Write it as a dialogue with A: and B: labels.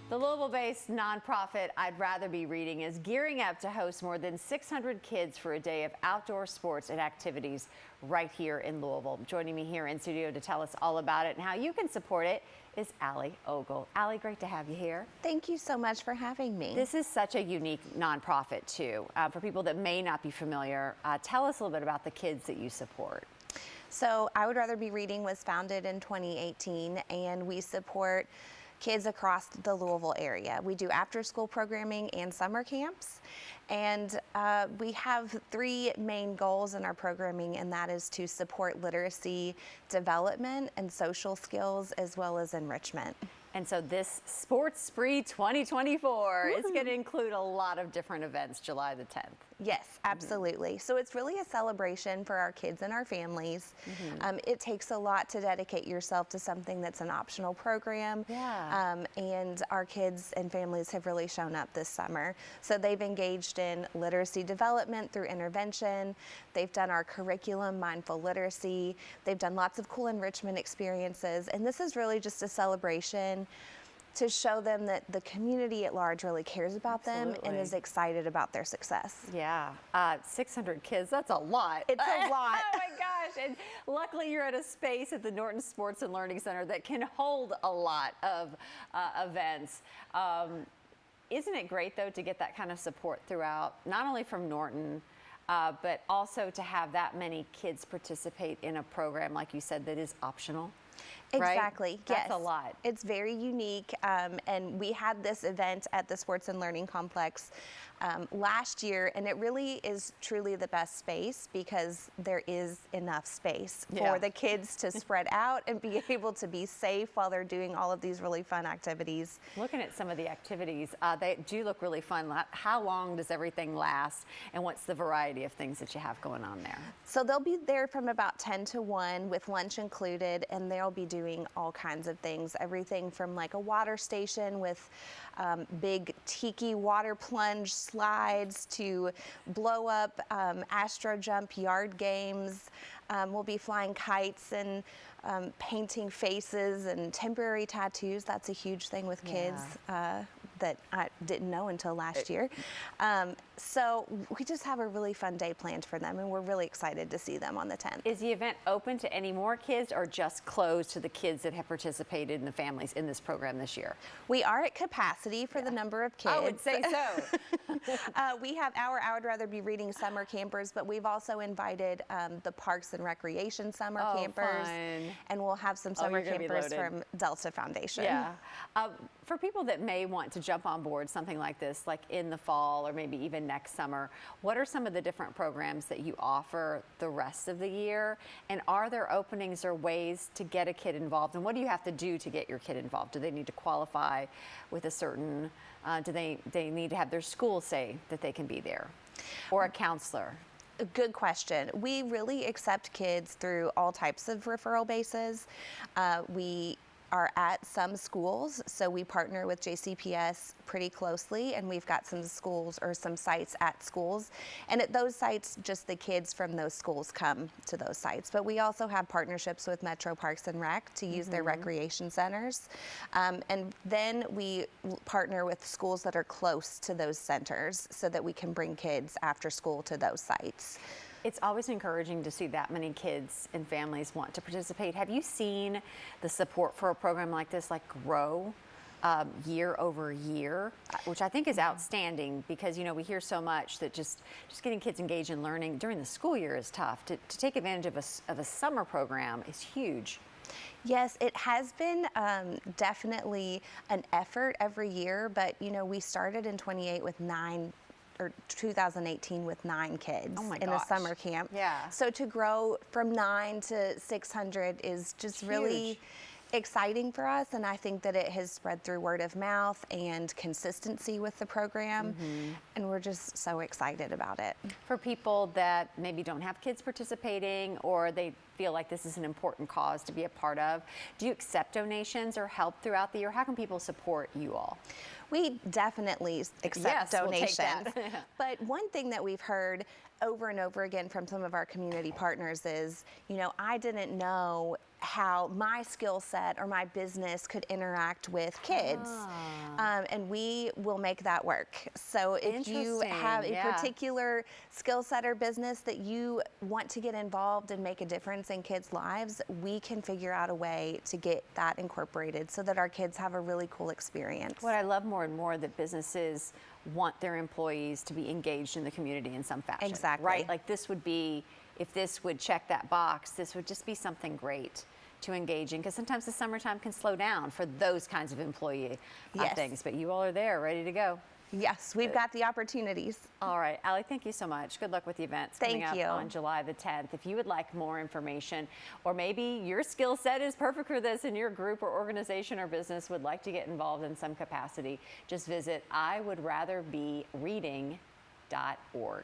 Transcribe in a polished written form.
A: The Louisville-based nonprofit I'd Rather Be Reading is gearing up to host more than 600 kids for a day of outdoor sports and activities right here in Louisville. Joining me here in studio to tell us all about it and how you can support it is Allie Ogle. Allie, great to have you here.
B: Thank you so much for having me.
A: This is such a unique nonprofit too. For people that may not be familiar, tell us a little bit about the kids that you support.
B: So I Would Rather Be Reading was founded in 2018, and we support kids across the Louisville area. We do after-school programming and summer camps, and we have three main goals in our programming, and that is to support literacy development and social skills as well as enrichment.
A: And so this Sports Spree 2024 is going to include a lot of different events July the 10th.
B: Yes, absolutely. So it's really a celebration for our kids and our families. It takes a lot to dedicate yourself to something that's an optional program. And our kids and families have really shown up this summer. So they've engaged in literacy development through intervention. They've done our curriculum, mindful literacy. They've done lots of cool enrichment experiences. And this is really just a celebration to show them that the community at large really cares about them and is excited about their success.
A: Yeah, 600 kids, that's a lot.
B: It's a lot.
A: Oh my gosh, and luckily you're at a space at the Norton Sports and Learning Center that can hold a lot of events. Isn't it great though to get that kind of support throughout, not only from Norton, but also to have that many kids participate in a program, like you said, that is optional?
B: Exactly.
A: Right? That's a lot.
B: It's very unique, and we had this event at the Sports and Learning Complex last year, and it really is truly the best space because there is enough space for the kids to spread out and be able to be safe while they're doing all of these really fun activities.
A: Looking at some of the activities, they do look really fun. How long does everything last, and what's the variety of things that you have going on there?
B: So they'll be there from about 10 to 1 with lunch included, and they'll be doing all kinds of things, everything from like a water station with big tiki water plunge slides to blow up astro jump yard games. We'll be flying kites and painting faces and temporary tattoos. That's a huge thing with kids that I didn't know until last year. So we just have a really fun day planned for them, and we're really excited to see them on the 10th.
A: Is the event open to any more kids or just closed to the kids that have participated and the families in this program this year?
B: We are at capacity for the number of kids.
A: I would say so.
B: We have I Would Rather Be Reading summer campers, but we've also invited the Parks and Recreation summer campers.
A: Fun.
B: And we'll have some summer campers from Delta Foundation.
A: Yeah. For people that may want to jump on board something like this, like in the fall or maybe even next summer, what are some of the different programs that you offer the rest of the year? And are there openings or ways to get a kid involved? And what do you have to do to get your kid involved? Do they need to qualify with a certain, do they need to have their school say that they can be there? Or a counselor?
B: Good question. We really accept kids through all types of referral bases. We are at some schools, so we partner with JCPS pretty closely, and we've got some schools or some sites at schools, and at those sites just the kids from those schools come to those sites. But we also have partnerships with Metro Parks and Rec to use their recreation centers, and then we partner with schools that are close to those centers so that we can bring kids after school to those sites.
A: It's always encouraging to see that many kids and families want to participate. Have you seen the support for a program like this grow year over year, which I think is outstanding because, you know, we hear so much that just getting kids engaged in learning during the school year is tough. To take advantage of a summer program is huge.
B: Yes, it has been definitely an effort every year, but, you know, we started in 2018 with 9 kids in a summer camp.
A: Yeah.
B: So to grow from 9 to 600 is just really exciting for us, and I think that it has spread through word of mouth and consistency with the program, and we're just so excited about it.
A: For people that maybe don't have kids participating or they feel like this is an important cause to be a part of, do you accept donations or help throughout the year? How can people support you all?
B: We definitely accept donations.
A: We'll take that.
B: But one thing that we've heard over and over again from some of our community partners is, you know, I didn't know how my skill set or my business could interact with kids. And we will make that work. So if you have a
A: Yeah.
B: particular skill set or business that you want to get involved and make a difference in kids' lives, we can figure out a way to get that incorporated so that our kids have a really cool experience.
A: What I love more and more that businesses want their employees to be engaged in the community in some fashion.
B: Exactly.
A: Right? Like this would be, if this would check that box, this would just be something great to engage in, because sometimes the summertime can slow down for those kinds of employee
B: Yes.
A: things, but you all are there ready to go.
B: Yes, we've got the opportunities.
A: All right, Allie, thank you so much. Good luck with the events coming
B: Thank
A: up
B: you.
A: on July the 10th. If you would like more information, or maybe your skill set is perfect for this and your group or organization or business would like to get involved in some capacity, just visit iwouldratherbereading.org.